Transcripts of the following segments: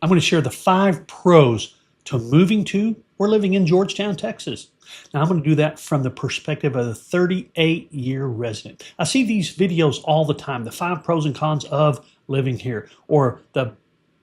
I'm going to share the 5 pros to moving to or living in Georgetown, Texas. Now, I'm going to do that from the perspective of a 38-year resident. I see these videos all the time, the 5 pros and cons of living here, or the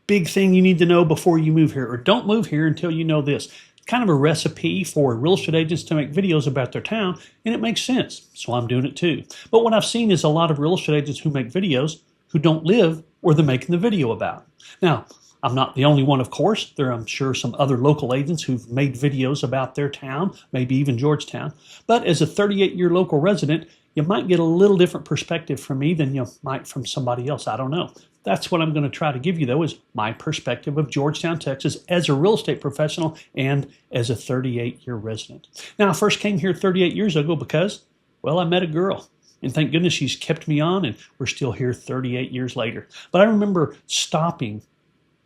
big thing you need to know before you move here, or don't move here until you know this. Kind of a recipe for real estate agents to make videos about their town, and it makes sense, so I'm doing it too. But what I've seen is a lot of real estate agents who make videos who don't live where they're making the video about. Now, I'm not the only one, of course. There are, I'm sure, some other local agents who've made videos about their town, maybe even Georgetown. But as a 38-year local resident, you might get a little different perspective from me than you might from somebody else. I don't know. That's what I'm going to try to give you, though, is my perspective of Georgetown, Texas, as a real estate professional and as a 38-year resident. Now, I first came here 38 years ago because, well, I met a girl. And thank goodness she's kept me on, and we're still here 38 years later. But I remember stopping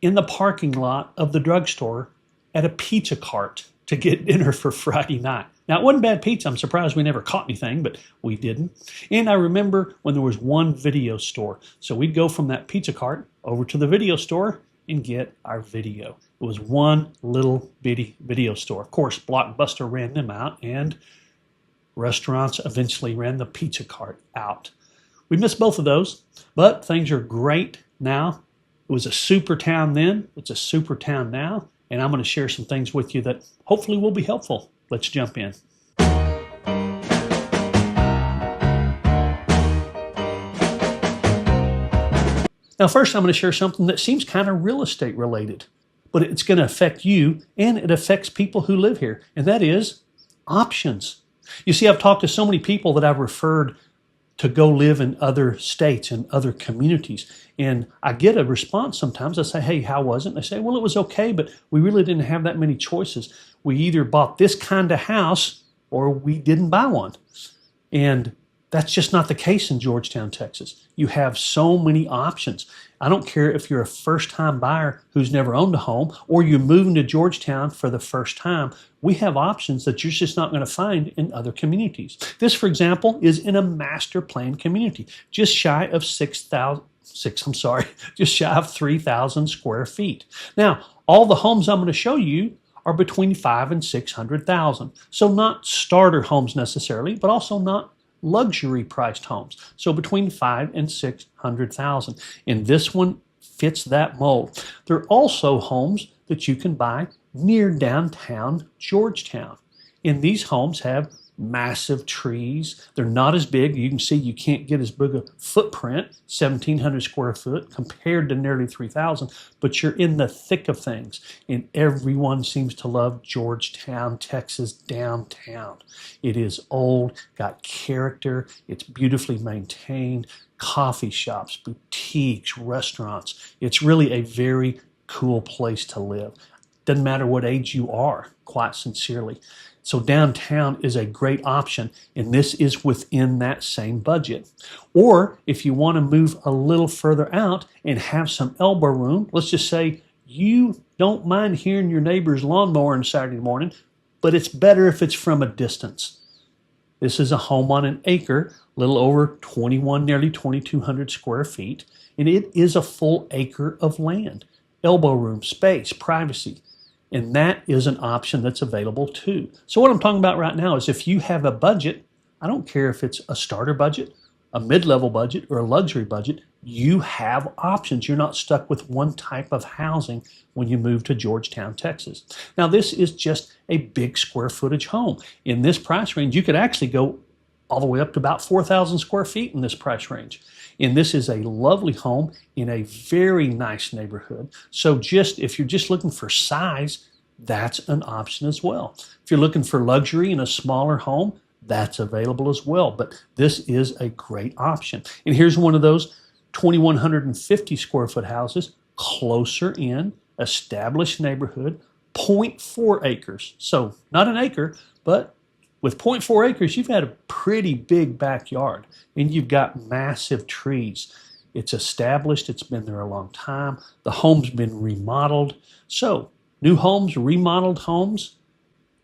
in the parking lot of the drugstore at a pizza cart to get dinner for Friday night. Now, it wasn't bad pizza. I'm surprised we never caught anything, but we didn't. And I remember when there was one video store. So we'd go from that pizza cart over to the video store and get our video. It was one little bitty video store. Of course, Blockbuster ran them out, and restaurants eventually ran the pizza cart out. We missed both of those, but things are great now. It was a super town then. It's a super town now. And I'm going to share some things with you that hopefully will be helpful. Let's jump in. Now, first, I'm going to share something that seems kind of real estate related, but it's going to affect you and it affects people who live here, and that is options. You see, I've talked to so many people that I've referred to go live in other states and other communities. And I get a response sometimes. I say, hey, how was it? And they say, well, it was okay, but we really didn't have that many choices. We either bought this kind of house or we didn't buy one. And that's just not the case in Georgetown, Texas. You have so many options. I don't care if you're a first-time buyer who's never owned a home or you're moving to Georgetown for the first time. We have options that you're just not going to find in other communities. This, for example, is in a master plan community, just shy of 3,000 square feet. Now, all the homes I'm going to show you are between 500,000 and 600,000. So not starter homes necessarily, but also not luxury priced homes. So between 500,000 and 600,000. And this one fits that mold. There are also homes that you can buy near downtown Georgetown. And these homes have massive trees. They're not as big. You can see you can't get as big a footprint, 1,700 square foot compared to nearly 3,000, but you're in the thick of things. And everyone seems to love Georgetown, Texas downtown. It is old, got character, it's beautifully maintained, coffee shops, boutiques, restaurants. It's really a very cool place to live. Doesn't matter what age you are, quite sincerely. So downtown is a great option, and this is within that same budget. Or if you want to move a little further out and have some elbow room, let's just say you don't mind hearing your neighbor's lawnmower on Saturday morning, but it's better if it's from a distance. This is a home on an acre, a little over 21, nearly 2,200 square feet, and it is a full acre of land. Elbow room, space, privacy. And that is an option that's available too. So what I'm talking about right now is if you have a budget, I don't care if it's a starter budget, a mid-level budget, or a luxury budget, you have options. You're not stuck with one type of housing when you move to Georgetown, Texas. Now, this is just a big square footage home. In this price range, you could actually go all the way up to about 4,000 square feet in this price range. And this is a lovely home in a very nice neighborhood. So if you're just looking for size, that's an option as well. If you're looking for luxury in a smaller home, that's available as well. But this is a great option. And here's one of those 2,150 square foot houses, closer in, established neighborhood, 0.4 acres. So not an acre, but with 0.4 acres, you've got a pretty big backyard, and you've got massive trees. It's established. It's been there a long time. The home's been remodeled. So new homes, remodeled homes,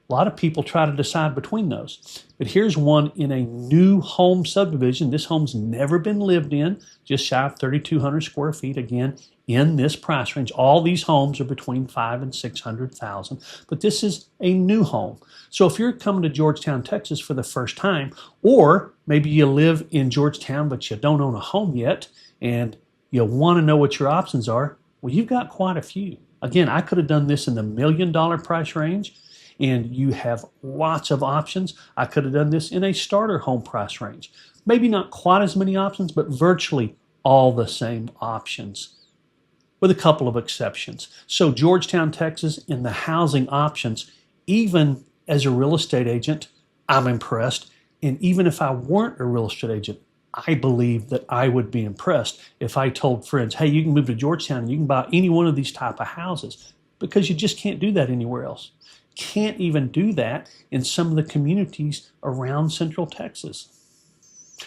a lot of people try to decide between those. But here's one in a new home subdivision. This home's never been lived in, just shy of 3,200 square feet, again, in this price range. All these homes are between 500,000 and 600,000, but this is a new home. So if you're coming to Georgetown, Texas for the first time, or maybe you live in Georgetown but you don't own a home yet and you want to know what your options are, well, you've got quite a few. Again, I could have done this in the $1 million price range, and you have lots of options. I could have done this in a starter home price range. Maybe not quite as many options, but virtually all the same options, with a couple of exceptions. So Georgetown, Texas, in the housing options, even as a real estate agent, I'm impressed. And even if I weren't a real estate agent, I believe that I would be impressed if I told friends, hey, you can move to Georgetown and you can buy any one of these type of houses, because you just can't do that anywhere else. Can't even do that in some of the communities around Central Texas.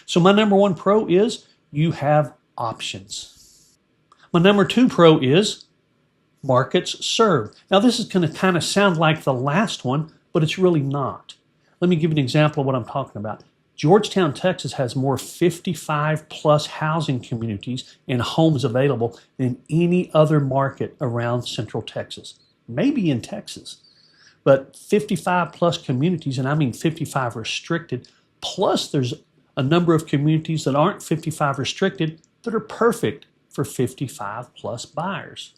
So my number one pro is you have options. My number two pro is markets served. Now this is going to kind of sound like the last one, but it's really not. Let me give you an example of what I'm talking about. Georgetown, Texas has more 55 plus housing communities and homes available than any other market around Central Texas, maybe in Texas. But 55 plus communities, and I mean 55 restricted, plus there's a number of communities that aren't 55 restricted that are perfect for 55 plus buyers.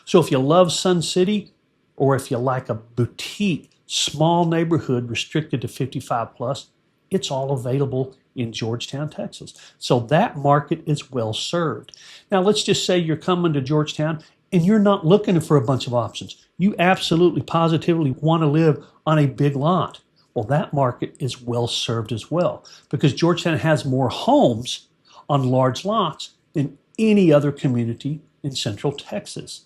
So if you love Sun City, or if you like a boutique, small neighborhood restricted to 55 plus, it's all available in Georgetown, Texas. So that market is well served. Now let's just say you're coming to Georgetown and you're not looking for a bunch of options. You absolutely positively want to live on a big lot. Well, that market is well served as well, because Georgetown has more homes on large lots than any other community in Central Texas.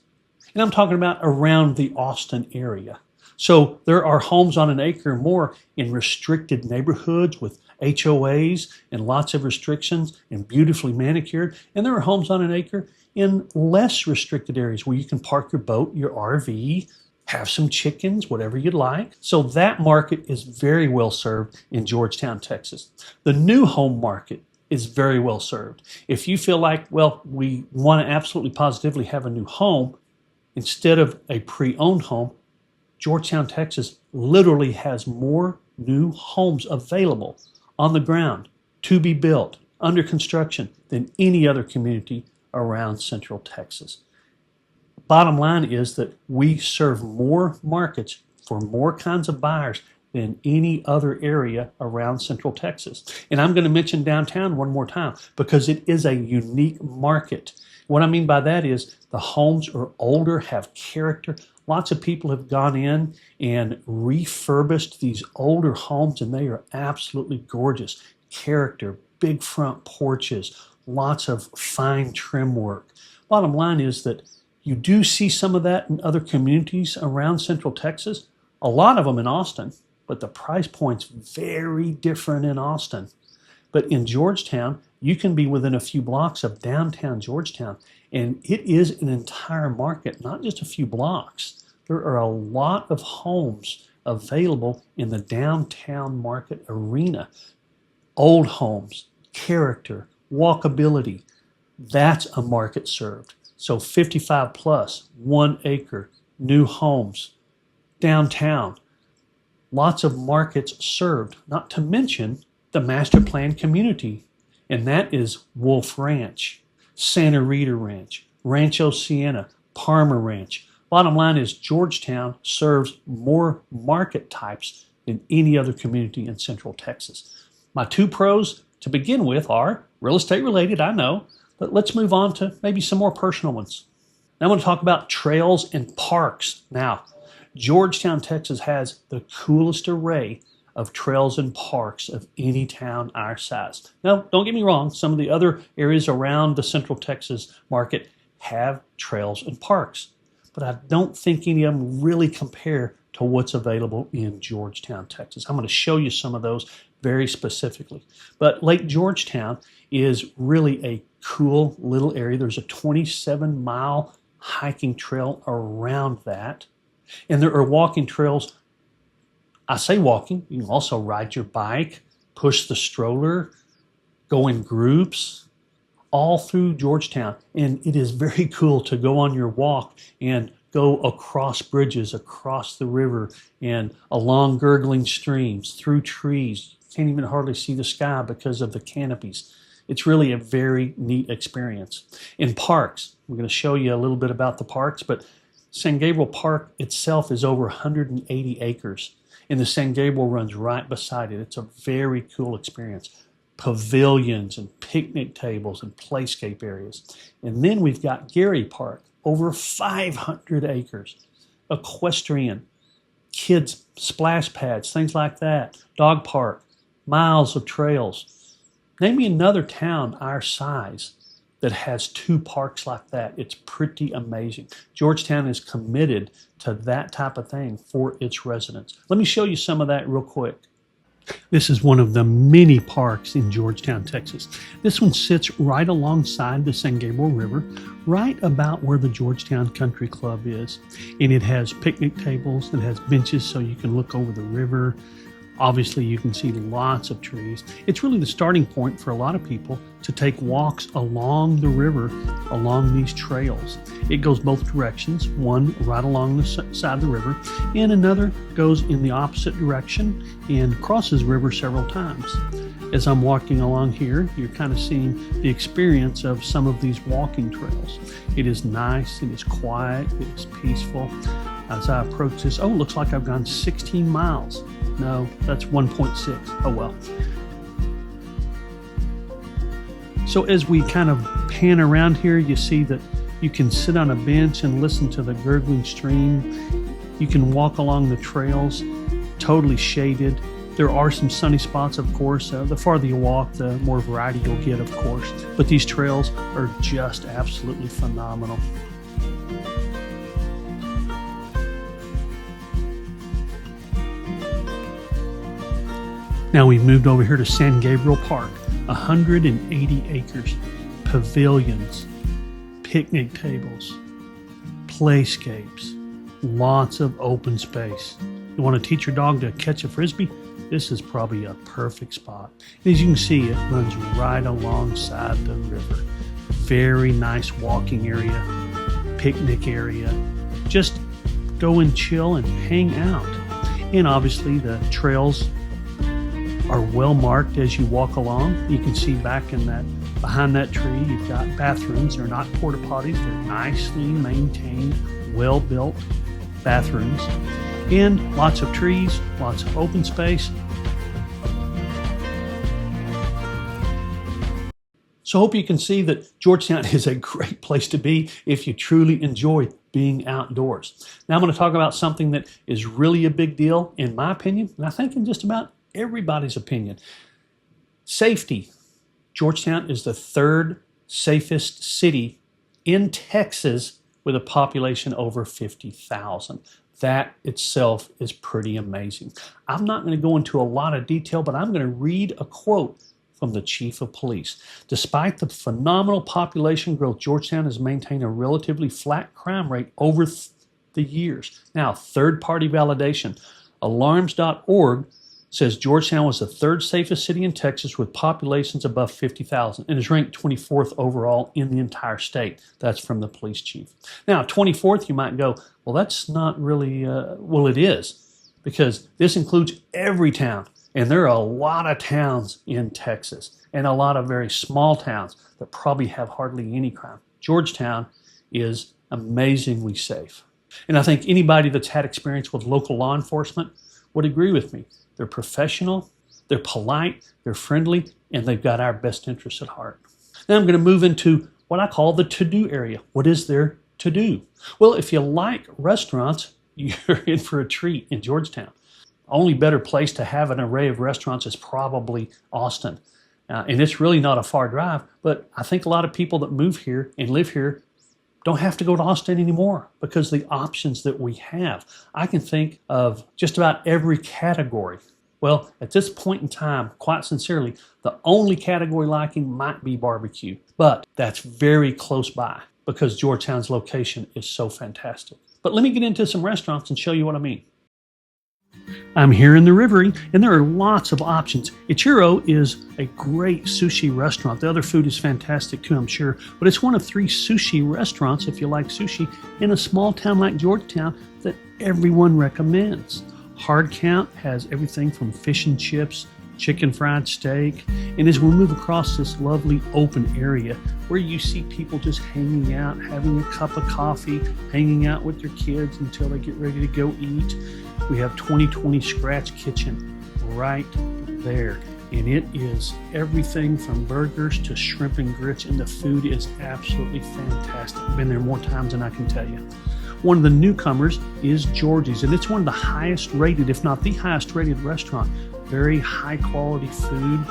And I'm talking about around the Austin area. So there are homes on an acre or more in restricted neighborhoods with HOAs and lots of restrictions and beautifully manicured. And there are homes on an acre in less restricted areas where you can park your boat, your RV, have some chickens, whatever you'd like. So that market is very well served in Georgetown, Texas. The new home market is very well served. If you feel like, well, we want to absolutely positively have a new home instead of a pre-owned home, Georgetown, Texas literally has more new homes available on the ground to be built, under construction, than any other community around Central Texas. Bottom line is that we serve more markets for more kinds of buyers than any other area around Central Texas. And I'm going to mention downtown one more time because it is a unique market. What I mean by that is the homes are older, have character. Lots of people have gone in and refurbished these older homes, and they are absolutely gorgeous. Character, big front porches, lots of fine trim work. Bottom line is that you do see some of that in other communities around Central Texas, a lot of them in Austin, but the price point's very different in Austin. But in Georgetown, you can be within a few blocks of downtown Georgetown, and it is an entire market, not just a few blocks. There are a lot of homes available in the downtown market arena. Old homes, character, walkability, that's a market served. So 55 plus, 1 acre, new homes, downtown, lots of markets served, not to mention the master plan community. And that is Wolf Ranch, Santa Rita Ranch, Rancho Siena, Parma Ranch. Bottom line is Georgetown serves more market types than any other community in Central Texas. My two pros to begin with are real estate related, I know, but let's move on to maybe some more personal ones. Now I want to talk about trails and parks. Now, Georgetown, Texas has the coolest array of trails and parks of any town our size. Now, don't get me wrong, some of the other areas around the Central Texas market have trails and parks, but I don't think any of them really compare to what's available in Georgetown, Texas. I'm going to show you some of those very specifically. But Lake Georgetown is really a cool little area. There's a 27-mile hiking trail around that, and there are walking trails. I say walking, you can also ride your bike, push the stroller, go in groups. all through Georgetown. And it is very cool to go on your walk and go across bridges, across the river, and along gurgling streams, through trees. You can't even hardly see the sky because of the canopies. It's really a very neat experience. In parks, we're going to show you a little bit about the parks, but San Gabriel Park itself is over 180 acres, and the San Gabriel runs right beside it. It's a very cool experience. Pavilions and picnic tables and playscape areas. And then we've got Gary Park, over 500 acres, equestrian, kids splash pads, things like that, dog park, miles of trails. Name me another town our size that has 2 parks like that. It's pretty amazing. Georgetown is committed to that type of thing for its residents. Let me show you some of that real quick. This is one of the many parks in Georgetown, Texas. This one sits right alongside the San Gabriel River, right about where the Georgetown Country Club is. And it has picnic tables, it has benches so you can look over the river. Obviously, you can see lots of trees. It's really the starting point for a lot of people to take walks along the river, along these trails. It goes both directions, one right along the side of the river, and another goes in the opposite direction and crosses the river several times. As I'm walking along here, you're kind of seeing the experience of some of these walking trails. It is nice, it is quiet, it is peaceful. As I approach this, oh, it looks like I've gone 16 miles. No, that's 1.6. Oh well. So as we kind of pan around here, you see that you can sit on a bench and listen to the gurgling stream. You can walk along the trails, totally shaded. There are some sunny spots, of course. The farther you walk, the more variety you'll get, of course. But these trails are just absolutely phenomenal. Now we've moved over here to San Gabriel Park, 180 acres, pavilions, picnic tables, playscapes, lots of open space. You want to teach your dog to catch a frisbee? This is probably a perfect spot. As you can see, it runs right alongside the river. Very nice walking area, picnic area. Just go and chill and hang out. And obviously the trails are well marked as you walk along. You can see back in that, behind that tree, you've got bathrooms. They're not porta potties, they're nicely maintained, well built bathrooms. And lots of trees, lots of open space. So I hope you can see that Georgetown is a great place to be if you truly enjoy being outdoors. Now I'm going to talk about something that is really a big deal in my opinion, and I think in just about everybody's opinion. Safety. Georgetown is the 3rd safest city in Texas with a population over 50,000. That itself is pretty amazing. I'm not going to go into a lot of detail, but I'm going to read a quote from the chief of police. Despite the phenomenal population growth, Georgetown has maintained a relatively flat crime rate over the years. Now, third-party validation. Alarms.org says Georgetown was the 3rd safest city in Texas with populations above 50,000 and is ranked 24th overall in the entire state. That's from the police chief. Now, 24th, you might go, well, that's not really, well, it is, because this includes every town. And there are a lot of towns in Texas and a lot of very small towns that probably have hardly any crime. Georgetown is amazingly safe. And I think anybody that's had experience with local law enforcement would agree with me. They're professional, they're polite, they're friendly, and they've got our best interests at heart. Now I'm going to move into what I call the to-do area. What is there to do? Well, if you like restaurants, you're in for a treat in Georgetown. Only better place to have an array of restaurants is probably Austin. And it's really not a far drive, but I think a lot of people that move here and live here don't have to go to Austin anymore because the options that we have. I can think of just about every category. Well, at this point in time, quite sincerely, the only category lacking might be barbecue, but that's very close by because Georgetown's location is so fantastic. But let me get into some restaurants and show you what I mean. I'm here in the Rivery, and there are lots of options. Ichiro is a great sushi restaurant. The other food is fantastic too, I'm sure, but it's one of 3 sushi restaurants, if you like sushi, in a small town like Georgetown that everyone recommends. Hard Count has everything from fish and chips, chicken fried steak, and as we move across this lovely open area where you see people just hanging out, having a cup of coffee, hanging out with their kids until they get ready to go eat. We have 2020 Scratch Kitchen right there, and it is everything from burgers to shrimp and grits, and the food is absolutely fantastic. I've been there more times than I can tell you. One of the newcomers is Georgie's, and it's one of the highest rated, if not the highest rated restaurant. Very high quality food,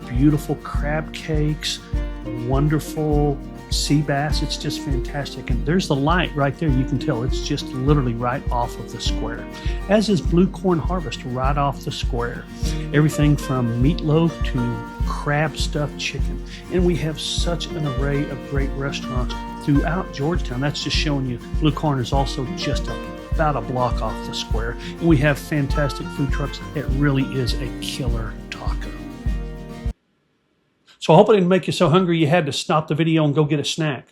beautiful crab cakes, wonderful sea bass. It's just fantastic. And there's the light right there. You can tell it's just literally right off of the square. As is Blue Corn Harvest right off the square. Everything from meatloaf to crab stuffed chicken. And we have such an array of great restaurants throughout Georgetown. That's just showing you Blue Corn is also just about a block off the square. And we have fantastic food trucks. It really is a killer taco. So I hope I didn't make you so hungry you had to stop the video and go get a snack.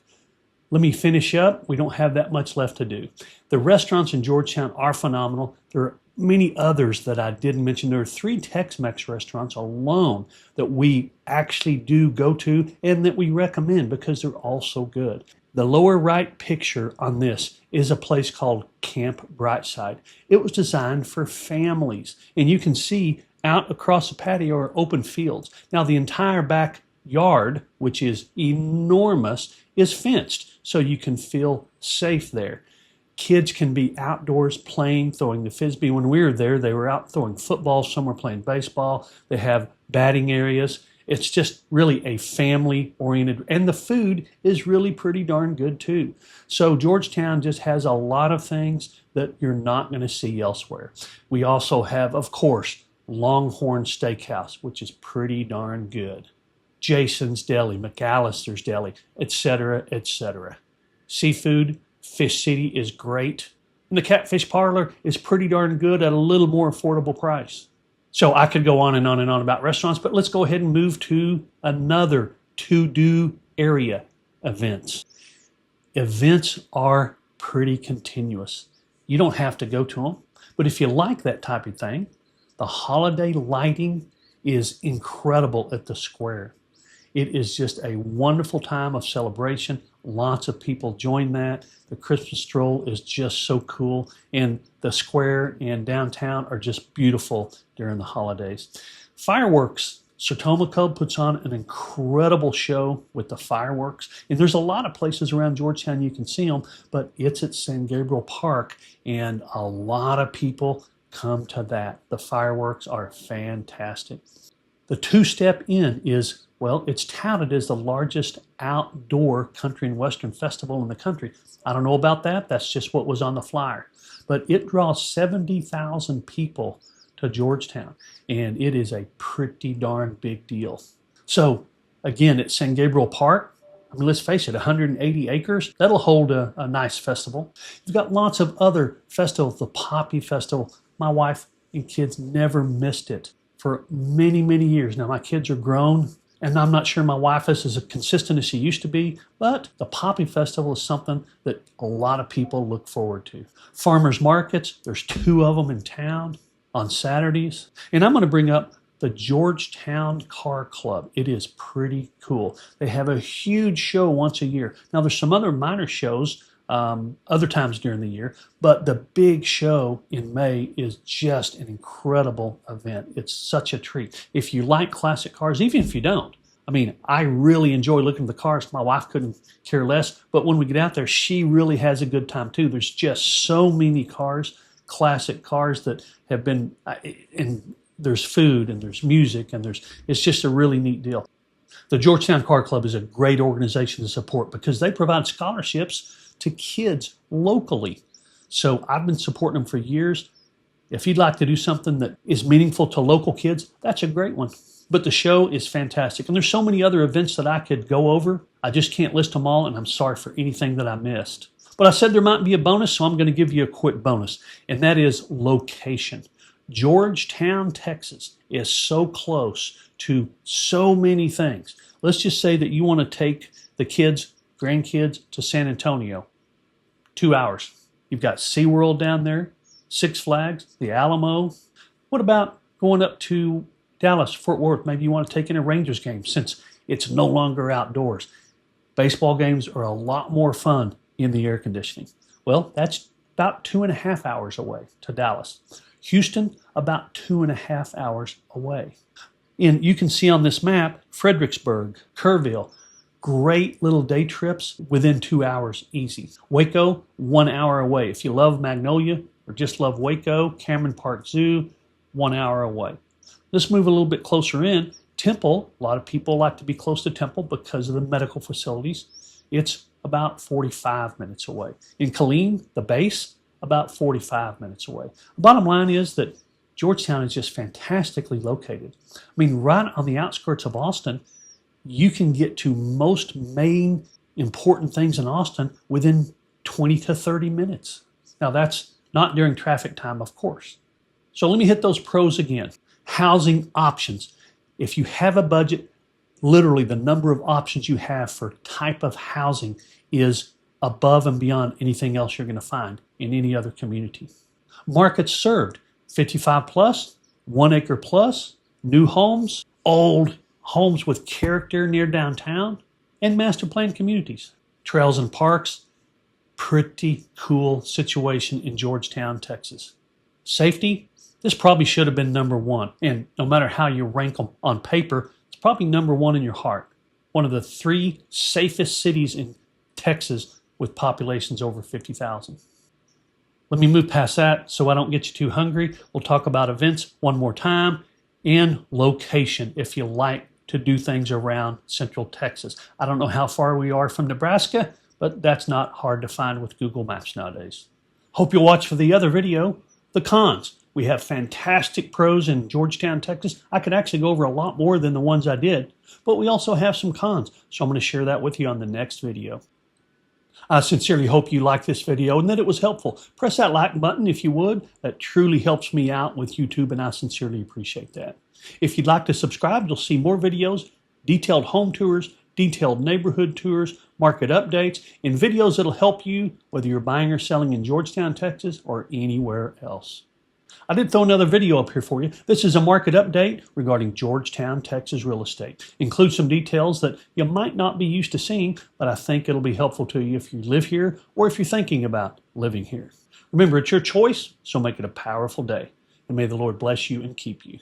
Let me finish up. We don't have that much left to do. The restaurants in Georgetown are phenomenal. There are many others that I didn't mention. There are 3 Tex-Mex restaurants alone that we actually do go to and that we recommend because they're all so good. The lower right picture on this is a place called Camp Brightside. It was designed for families, and you can see out across the patio are open fields. Now the entire backyard, which is enormous, is fenced, so you can feel safe there. Kids can be outdoors playing, throwing the frisbee. When we were there, they were out throwing football, some were playing baseball. They have batting areas. It's just really a family-oriented, and the food is really pretty darn good too. So Georgetown just has a lot of things that you're not going to see elsewhere. We also have, of course, Longhorn Steakhouse, which is pretty darn good. Jason's Deli, McAllister's Deli, etc., etc. Seafood, Fish City is great. And the Catfish Parlor is pretty darn good at a little more affordable price. So I could go on and on and on about restaurants, but let's go ahead and move to another to-do area, events. Events are pretty continuous. You don't have to go to them, but if you like that type of thing, the holiday lighting is incredible at the square. It is just a wonderful time of celebration. Lots of people join that. The Christmas stroll is just so cool. And the square and downtown are just beautiful during the holidays. Fireworks. Sertoma Cove puts on an incredible show with the fireworks. And there's a lot of places around Georgetown you can see them, but it's at San Gabriel Park, and a lot of people come to that. The fireworks are fantastic. The Two-Step Inn is, well, it's touted as the largest outdoor country and western festival in the country. I don't know about that. That's just what was on the flyer. But it draws 70,000 people to Georgetown, and it is a pretty darn big deal. So, again, at San Gabriel Park, I mean, let's face it, 180 acres, that'll hold a nice festival. You've got lots of other festivals, the Poppy Festival. My wife and kids never missed it for many, many years. Now, my kids are grown, and I'm not sure my wife is as consistent as she used to be, but the Poppy Festival is something that a lot of people look forward to. Farmers markets, there's 2 of them in town on Saturdays. And I'm going to bring up the Georgetown Car Club. It is pretty cool. They have a huge show once a year. Now, there's some other minor shows other times during the year, but the big show in May is just an incredible event. It's such a treat. If you like classic cars, even if you don't, I mean, I really enjoy looking at the cars. My wife couldn't care less, but when we get out there, she really has a good time too. There's just so many cars, classic cars that have been, and there's food and there's music and it's just a really neat deal. The Georgetown Car Club is a great organization to support because they provide scholarships to kids locally. So I've been supporting them for years. If you'd like to do something that is meaningful to local kids, that's a great one. But the show is fantastic. And there's so many other events that I could go over. I just can't list them all, and I'm sorry for anything that I missed. But I said there might be a bonus, so I'm going to give you a quick bonus, and that is location. Georgetown, Texas is so close to so many things. Let's just say that you want to take the kids, grandkids to San Antonio. 2 hours. You've got SeaWorld down there, Six Flags, the Alamo. What about going up to Dallas, Fort Worth? Maybe you want to take in a Rangers game since it's no longer outdoors. Baseball games are a lot more fun in the air conditioning. Well, that's about 2.5 hours away to Dallas. Houston, about 2.5 hours away. And you can see on this map, Fredericksburg, Kerrville, great little day trips within 2 hours easy. Waco, 1 hour away. If you love Magnolia or just love Waco, Cameron Park Zoo, 1 hour away. Let's move a little bit closer in. Temple, a lot of people like to be close to Temple because of the medical facilities. It's about 45 minutes away. In Killeen, the base, about 45 minutes away. The bottom line is that Georgetown is just fantastically located. I mean, right on the outskirts of Austin, you can get to most main important things in Austin within 20 to 30 minutes. Now, that's not during traffic time, of course. So let me hit those pros again. Housing options. If you have a budget, literally the number of options you have for type of housing is above and beyond anything else you're going to find in any other community. Markets served, 55 plus, 1 acre plus, new homes, old homes with character near downtown, and master plan communities. Trails and parks, pretty cool situation in Georgetown, Texas. Safety, this probably should have been number one. And no matter how you rank them on paper, it's probably number one in your heart. One of the 3 safest cities in Texas with populations over 50,000. Let me move past that so I don't get you too hungry. We'll talk about events one more time and location if you like to do things around Central Texas. I don't know how far we are from Nebraska, but that's not hard to find with Google Maps nowadays. Hope you'll watch for the other video, the cons. We have fantastic pros in Georgetown, Texas. I could actually go over a lot more than the ones I did, but we also have some cons. So I'm going to share that with you on the next video. I sincerely hope you liked this video and that it was helpful. Press that like button if you would. That truly helps me out with YouTube, and I sincerely appreciate that. If you'd like to subscribe, you'll see more videos, detailed home tours, detailed neighborhood tours, market updates, and videos that'll help you whether you're buying or selling in Georgetown, Texas, or anywhere else. I did throw another video up here for you. This is a market update regarding Georgetown, Texas real estate. Includes some details that you might not be used to seeing, but I think it'll be helpful to you if you live here or if you're thinking about living here. Remember, it's your choice, so make it a powerful day. And may the Lord bless you and keep you.